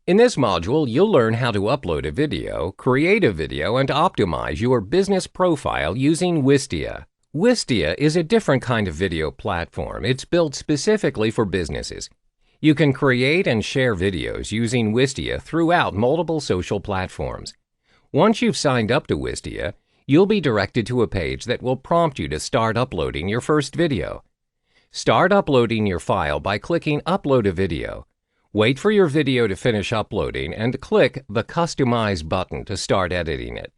In this module, you'll learn how to upload a video, create a video, and optimize your business profile using Wistia. Wistia is a different kind of video platform. It's built specifically for businesses. You can create and share videos using Wistia throughout multiple social platforms. Once you've signed up to Wistia, you'll be directed to a page that will prompt you to start uploading your first video. Start uploading your file by clicking Upload a Video. Wait for your video to finish uploading and click the Customize button to start editing it.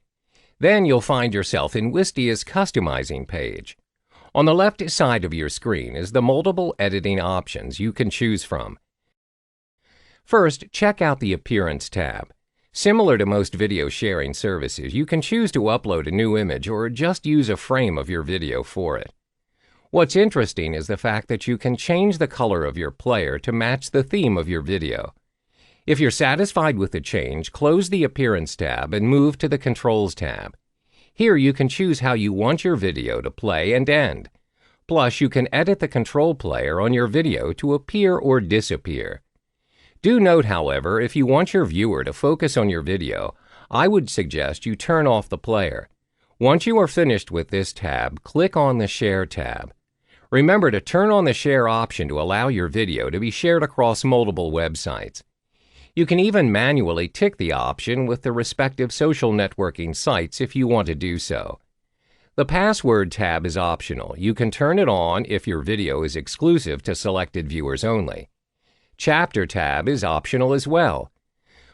Then you'll find yourself in Wistia's Customizing page. On the left side of your screen is the multiple editing options you can choose from. First, check out the Appearance tab. Similar to most video sharing services, you can choose to upload a new image or just use a frame of your video for it. What's interesting is the fact that you can change the color of your player to match the theme of your video. If you're satisfied with the change, close the Appearance tab and move to the Controls tab. Here you can choose how you want your video to play and end. Plus, you can edit the control player on your video to appear or disappear. Do note, however, if you want your viewer to focus on your video, I would suggest you turn off the player. Once you are finished with this tab, click on the Share tab. Remember to turn on the Share option to allow your video to be shared across multiple websites. You can even manually tick the option with the respective social networking sites if you want to do so. The Password tab is optional. You can turn it on if your video is exclusive to selected viewers only. Chapter tab is optional as well.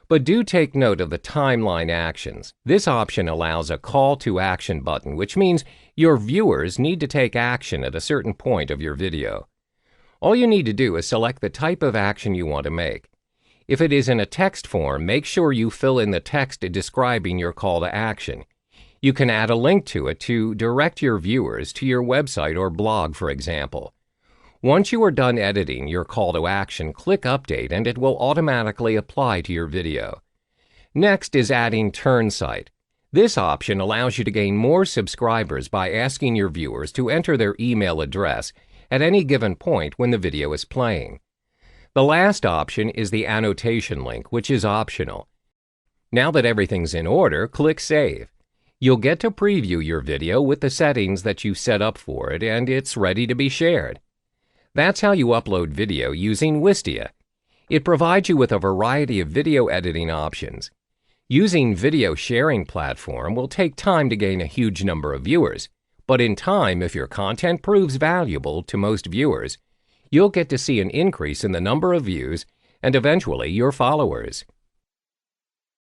But do take note of the timeline actions. This option allows a call to action button, which means your viewers need to take action at a certain point of your video. All you need to do is select the type of action you want to make. If it is in a text form, make sure you fill in the text describing your call to action. You can add a link to it to direct your viewers to your website or blog, for example. Once you are done editing your call to action, click Update and it will automatically apply to your video. Next is adding Turn Site. This option allows you to gain more subscribers by asking your viewers to enter their email address at any given point when the video is playing. The last option is the annotation link, which is optional. Now that everything's in order, click Save. You'll get to preview your video with the settings that you set up for it, and it's ready to be shared. That's how you upload video using Wistia. It provides you with a variety of video editing options. Using video sharing platform will take time to gain a huge number of viewers, but in time, if your content proves valuable to most viewers, you'll get to see an increase in the number of views and eventually your followers.